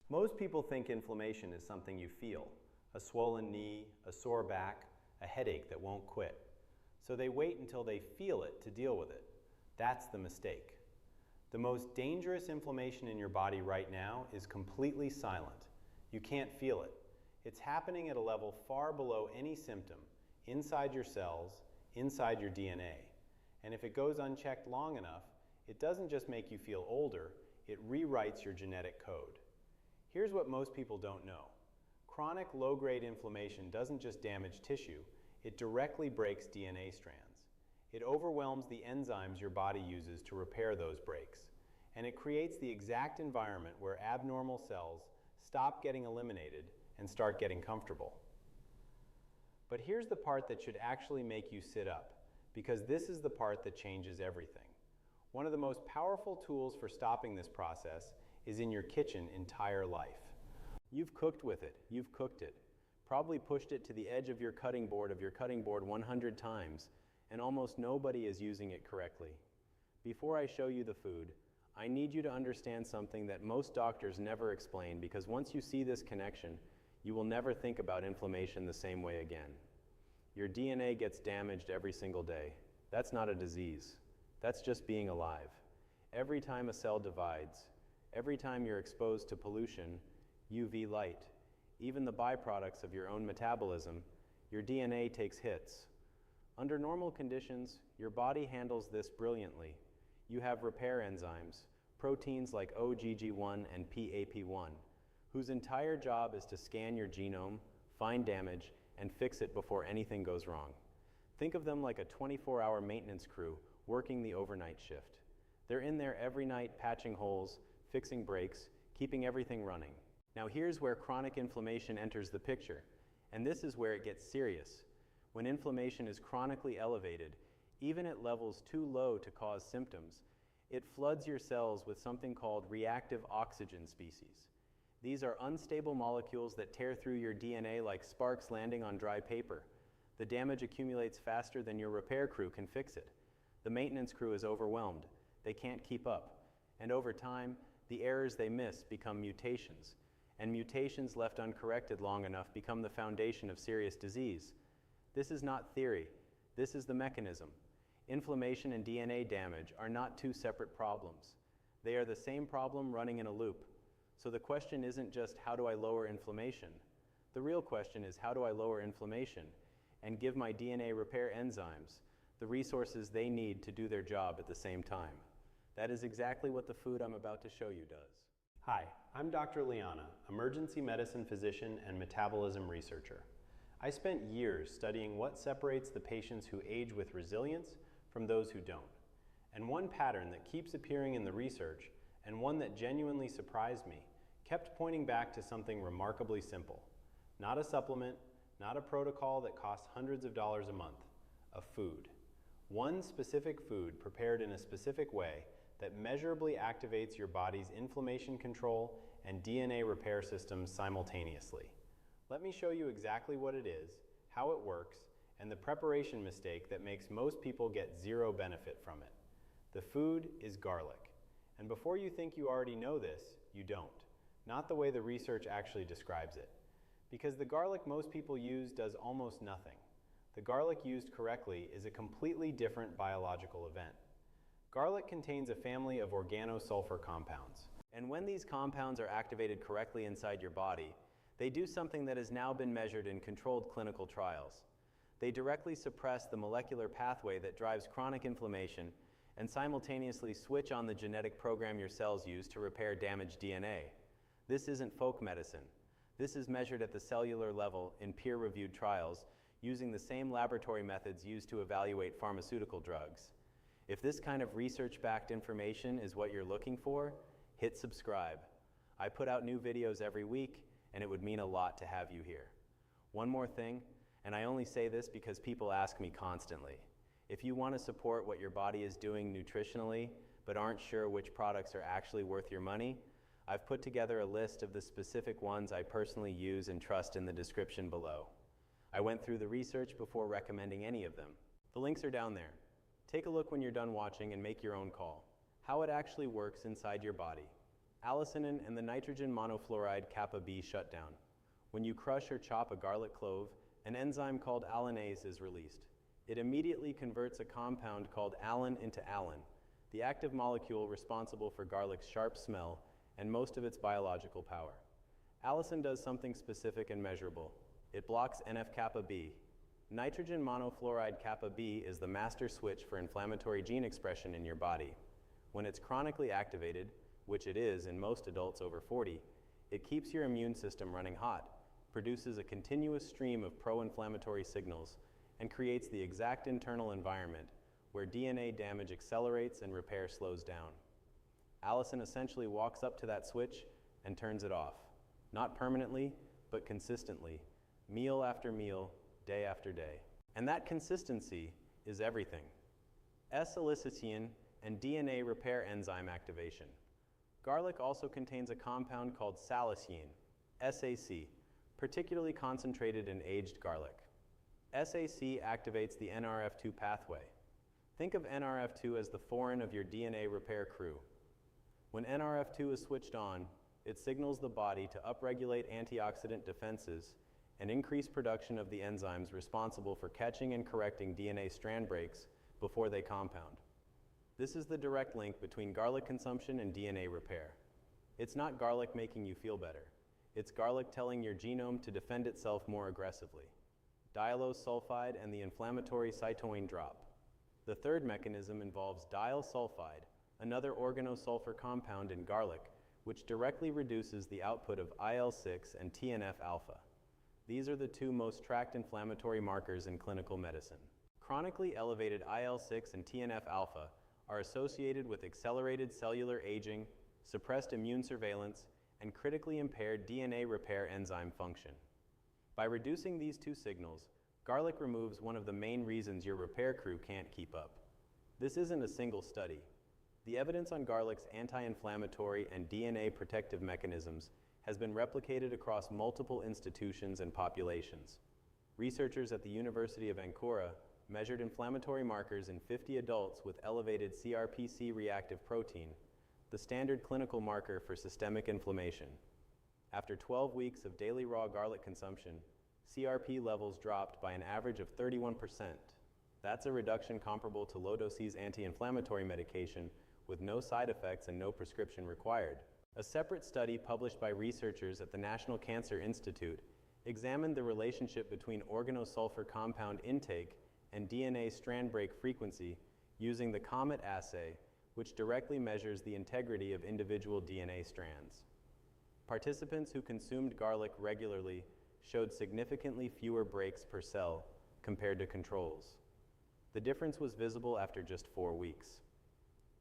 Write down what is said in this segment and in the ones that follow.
Most people think inflammation is something you feel, a swollen knee, a sore back, a headache that won't quit. So they wait until they feel it to deal with it. That's the mistake. The most dangerous inflammation in your body right now is completely silent. You can't feel it. It's happening at a level far below any symptom, inside your cells, inside your DNA. And if it goes unchecked long enough, it doesn't just make you feel older, it rewrites your genetic code. Here's what most people don't know. Chronic low-grade inflammation doesn't just damage tissue, it directly breaks DNA strands. It overwhelms the enzymes your body uses to repair those breaks. And it creates the exact environment where abnormal cells stop getting eliminated and start getting comfortable. But here's the part that should actually make you sit up, because this is the part that changes everything. One of the most powerful tools for stopping this process is in your kitchen entire life. You've cooked with it, you've cooked it, probably pushed it to the edge of your cutting board 100 times, and almost nobody is using it correctly. Before I show you the food, I need you to understand something that most doctors never explain, because once you see this connection, you will never think about inflammation the same way again. Your DNA gets damaged every single day. That's not a disease. That's just being alive. Every time a cell divides, every time you're exposed to pollution, UV light, even the byproducts of your own metabolism, your DNA takes hits. Under normal conditions, your body handles this brilliantly. You have repair enzymes, proteins like OGG1 and PAP1, whose entire job is to scan your genome, find damage, and fix it before anything goes wrong. Think of them like a 24-hour maintenance crew working the overnight shift. They're in there every night patching holes, fixing breaks, keeping everything running. Now here's where chronic inflammation enters the picture, and this is where it gets serious. When inflammation is chronically elevated, even at levels too low to cause symptoms, it floods your cells with something called reactive oxygen species. These are unstable molecules that tear through your DNA like sparks landing on dry paper. The damage accumulates faster than your repair crew can fix it. The maintenance crew is overwhelmed. They can't keep up. And over time, the errors they miss become mutations. And mutations left uncorrected long enough become the foundation of serious disease. This is not theory. This is the mechanism. Inflammation and DNA damage are not two separate problems. They are the same problem running in a loop. So the question isn't just how do I lower inflammation? The real question is how do I lower inflammation and give my DNA repair enzymes the resources they need to do their job at the same time. That is exactly what the food I'm about to show you does. Hi, I'm Dr. Leana, emergency medicine physician and metabolism researcher. I spent years studying what separates the patients who age with resilience from those who don't. And one pattern that keeps appearing in the research, and one that genuinely surprised me, kept pointing back to something remarkably simple. Not a supplement, not a protocol that costs hundreds of dollars a month, a food. One specific food prepared in a specific way that measurably activates your body's inflammation control and DNA repair systems simultaneously. Let me show you exactly what it is, how it works, and the preparation mistake that makes most people get zero benefit from it. The food is garlic. And before you think you already know this, you don't. Not the way the research actually describes it. Because the garlic most people use does almost nothing. The garlic used correctly is a completely different biological event. Garlic contains a family of organosulfur compounds. And when these compounds are activated correctly inside your body, they do something that has now been measured in controlled clinical trials. They directly suppress the molecular pathway that drives chronic inflammation and simultaneously switch on the genetic program your cells use to repair damaged DNA. This isn't folk medicine. This is measured at the cellular level in peer-reviewed trials using the same laboratory methods used to evaluate pharmaceutical drugs. If this kind of research-backed information is what you're looking for, hit subscribe. I put out new videos every week, and it would mean a lot to have you here. One more thing, and I only say this because people ask me constantly. If you want to support what your body is doing nutritionally, but aren't sure which products are actually worth your money, I've put together a list of the specific ones I personally use and trust in the description below. I went through the research before recommending any of them. The links are down there. Take a look when you're done watching and make your own call. How it actually works inside your body. allicinin and the nitrogen monofluoride kappa B shutdown. When you crush or chop a garlic clove, an enzyme called allinase is released. It immediately converts a compound called allin into allin, the active molecule responsible for garlic's sharp smell and most of its biological power. Allicin does something specific and measurable. It blocks NF-kappa B. Nitrogen monofluoride kappa B is the master switch for inflammatory gene expression in your body. When it's chronically activated, which it is in most adults over 40, it keeps your immune system running hot, produces a continuous stream of pro-inflammatory signals, and creates the exact internal environment where DNA damage accelerates and repair slows down. Allicin essentially walks up to that switch and turns it off, not permanently, but consistently, meal after meal, day after day. And that consistency is everything. S-salicitine and DNA repair enzyme activation. Garlic also contains a compound called salicine, SAC, particularly concentrated in aged garlic. SAC activates the NRF2 pathway. Think of NRF2 as the foreign of your DNA repair crew. When NRF2 is switched on, it signals the body to upregulate antioxidant defenses and increase production of the enzymes responsible for catching and correcting DNA strand breaks before they compound. This is the direct link between garlic consumption and DNA repair. It's not garlic making you feel better. It's garlic telling your genome to defend itself more aggressively. Diallose sulfide and the inflammatory cytoin drop. The third mechanism involves dial sulfide, another organosulfur compound in garlic, which directly reduces the output of IL-6 and TNF-alpha. These are the two most tracked inflammatory markers in clinical medicine. Chronically elevated IL-6 and TNF-alpha are associated with accelerated cellular aging, suppressed immune surveillance, and critically impaired DNA repair enzyme function. By reducing these two signals, garlic removes one of the main reasons your repair crew can't keep up. This isn't a single study. The evidence on garlic's anti-inflammatory and DNA protective mechanisms has been replicated across multiple institutions and populations. Researchers at the University of Ancora measured inflammatory markers in 50 adults with elevated CRPC reactive protein, the standard clinical marker for systemic inflammation. After 12 weeks of daily raw garlic consumption, CRP levels dropped by an average of 31%. That's a reduction comparable to low-dose anti-inflammatory medication with no side effects and no prescription required. A separate study published by researchers at the National Cancer Institute examined the relationship between organosulfur compound intake and DNA strand break frequency using the COMET assay, which directly measures the integrity of individual DNA strands. Participants who consumed garlic regularly showed significantly fewer breaks per cell compared to controls. The difference was visible after just 4 weeks.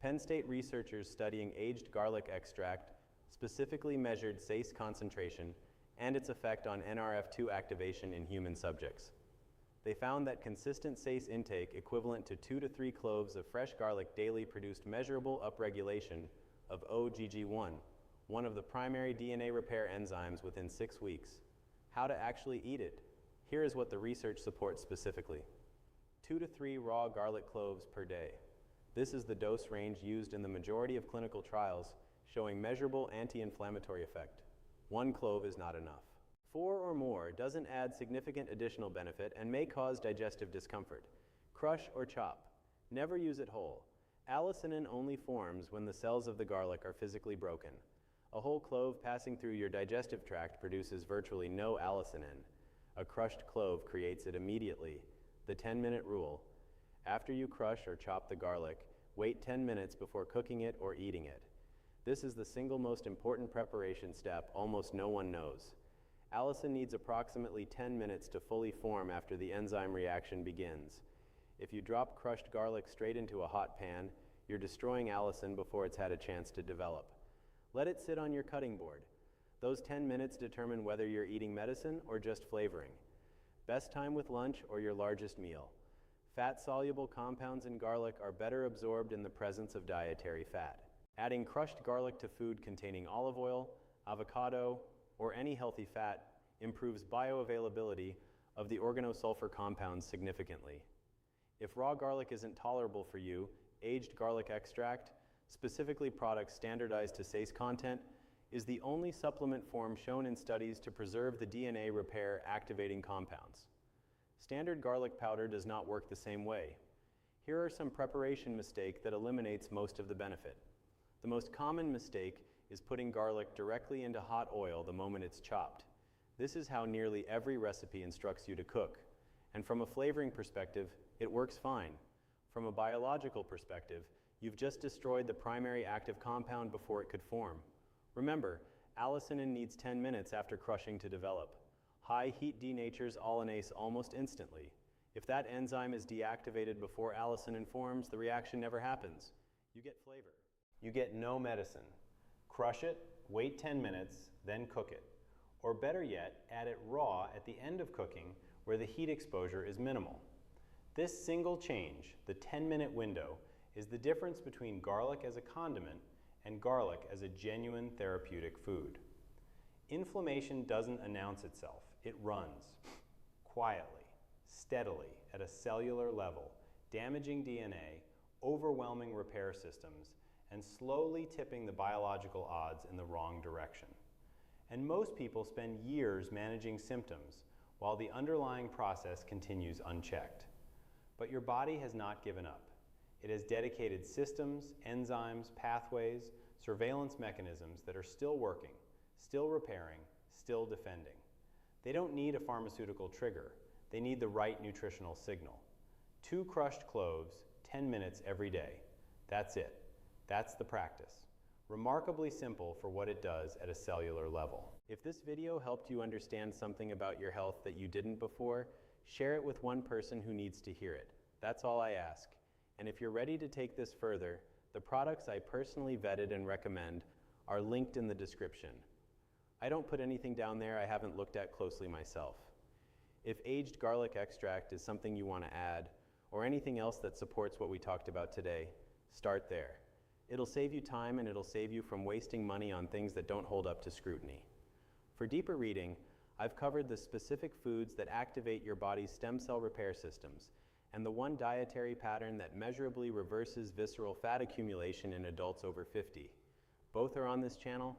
Penn State researchers studying aged garlic extract specifically measured SACE concentration and its effect on NRF2 activation in human subjects. They found that consistent SACE intake equivalent to 2 to 3 cloves of fresh garlic daily produced measurable upregulation of OGG1, one of the primary DNA repair enzymes, within 6 weeks. How to actually eat it? Here is what the research supports specifically. 2 to 3 raw garlic cloves per day. This is the dose range used in the majority of clinical trials, showing measurable anti-inflammatory effect. 1 clove is not enough. 4 or more doesn't add significant additional benefit and may cause digestive discomfort. Crush or chop. Never use it whole. Allicinin only forms when the cells of the garlic are physically broken. A whole clove passing through your digestive tract produces virtually no allicinin. A crushed clove creates it immediately. The 10-minute rule. After you crush or chop the garlic, wait 10 minutes before cooking it or eating it. This is the single most important preparation step almost no one knows. Allicin needs approximately 10 minutes to fully form after the enzyme reaction begins. If you drop crushed garlic straight into a hot pan, you're destroying allicin before it's had a chance to develop. Let it sit on your cutting board. Those 10 minutes determine whether you're eating medicine or just flavoring. Best time with lunch or your largest meal. Fat-soluble compounds in garlic are better absorbed in the presence of dietary fat. Adding crushed garlic to food containing olive oil, avocado, or any healthy fat improves bioavailability of the organosulfur compounds significantly. If raw garlic isn't tolerable for you, aged garlic extract, specifically products standardized to SACE content, is the only supplement form shown in studies to preserve the DNA repair activating compounds. Standard garlic powder does not work the same way. Here are some preparation mistakes that eliminates most of the benefit. The most common mistake is putting garlic directly into hot oil the moment it's chopped. This is how nearly every recipe instructs you to cook. And from a flavoring perspective, it works fine. From a biological perspective, you've just destroyed the primary active compound before it could form. Remember, allicin needs 10 minutes after crushing to develop. High heat denatures allinase almost instantly. If that enzyme is deactivated before allicin forms, the reaction never happens. You get flavor. You get no medicine. Crush it, wait 10 minutes, then cook it. Or better yet, add it raw at the end of cooking where the heat exposure is minimal. This single change, the 10-minute window, is the difference between garlic as a condiment and garlic as a genuine therapeutic food. Inflammation doesn't announce itself. It runs quietly, steadily, at a cellular level, damaging DNA, overwhelming repair systems, and slowly tipping the biological odds in the wrong direction. And most people spend years managing symptoms while the underlying process continues unchecked. But your body has not given up. It has dedicated systems, enzymes, pathways, surveillance mechanisms that are still working, still repairing, still defending. They don't need a pharmaceutical trigger. They need the right nutritional signal. 2 crushed cloves, 10 minutes every day. That's it. That's the practice. Remarkably simple for what it does at a cellular level. If this video helped you understand something about your health that you didn't before, share it with one person who needs to hear it. That's all I ask. And if you're ready to take this further, the products I personally vetted and recommend are linked in the description. I don't put anything down there I haven't looked at closely myself. If aged garlic extract is something you want to add, or anything else that supports what we talked about today, start there. It'll save you time and it'll save you from wasting money on things that don't hold up to scrutiny. For deeper reading, I've covered the specific foods that activate your body's stem cell repair systems, and the one dietary pattern that measurably reverses visceral fat accumulation in adults over 50. Both are on this channel.